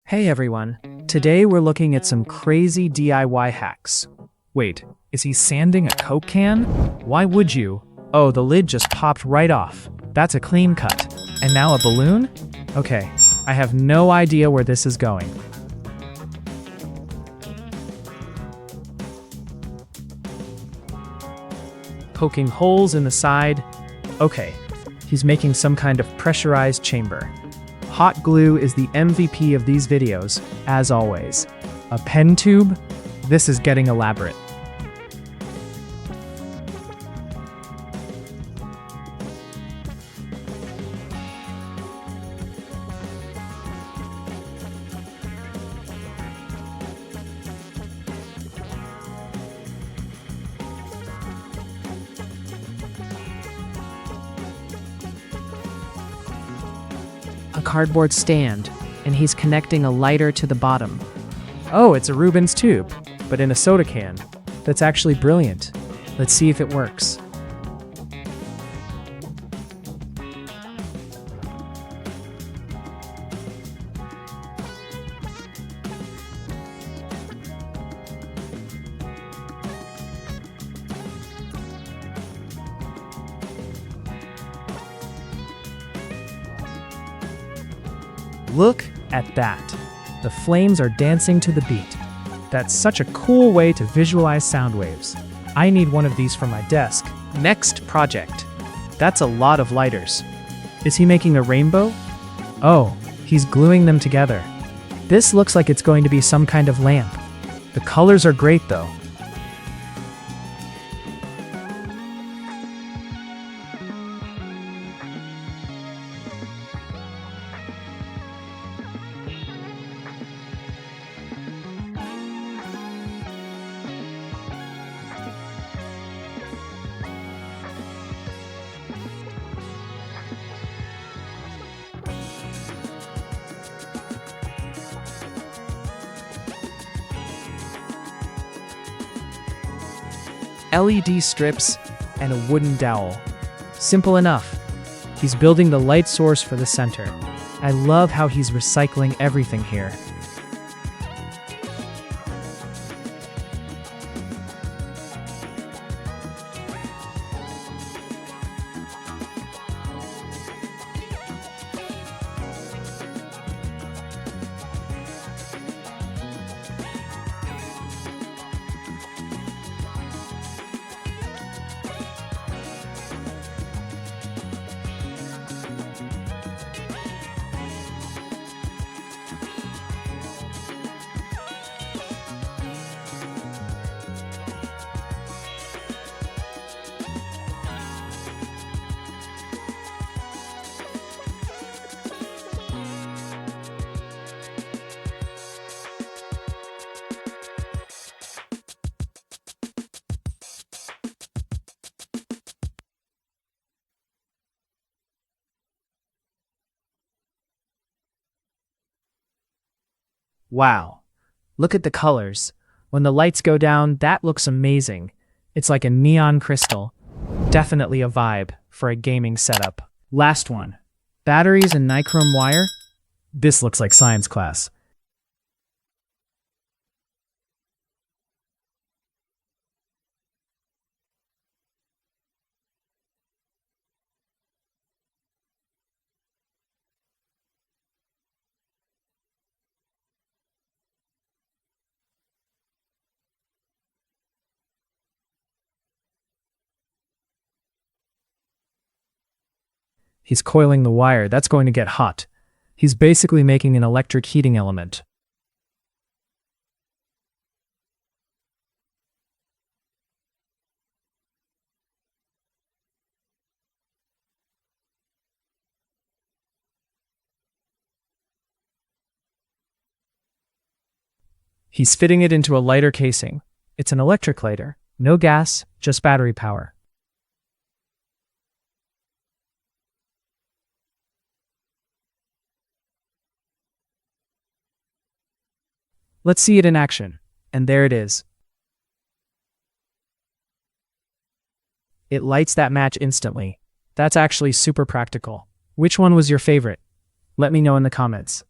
Hey everyone, today we're looking at some crazy DIY hacks. Wait, is he sanding a Coke can? Why would you? Oh, the lid just popped right off. That's a clean cut. And now a balloon? Okay, I have no idea where this is going. Poking holes in the side. Okay, he's making some kind of pressurized chamber. Hot glue is the MVP of these videos, as always. A pen tube? This is getting elaborate. A cardboard stand, and he's connecting a lighter to the bottom. Oh, it's a Rubens Tube, but in a soda can. That's actually brilliant. Let's see if it works. Look at that. The flames are dancing to the beat. That's such a cool way to visualize sound waves. I need one of these for my desk. Next project. That's a lot of lighters. Is he making a rainbow? Oh, he's gluing them together. This looks like it's going to be some kind of lamp. The colors are great though. LED strips, and a wooden dowel. Simple enough. He's building the light source for the center. I love how he's recycling everything here. Wow, look at the colors. When the lights go down, that looks amazing. It's like a neon crystal. Definitely a vibe for a gaming setup. Last one. Batteries and nichrome wire? This looks like science class. He's coiling the wire. That's going to get hot. He's basically making an electric heating element. He's fitting it into a lighter casing. It's an electric lighter. No gas, just battery power. Let's see it in action. And there it is. It lights that match instantly. That's actually super practical. Which one was your favorite? Let me know in the comments.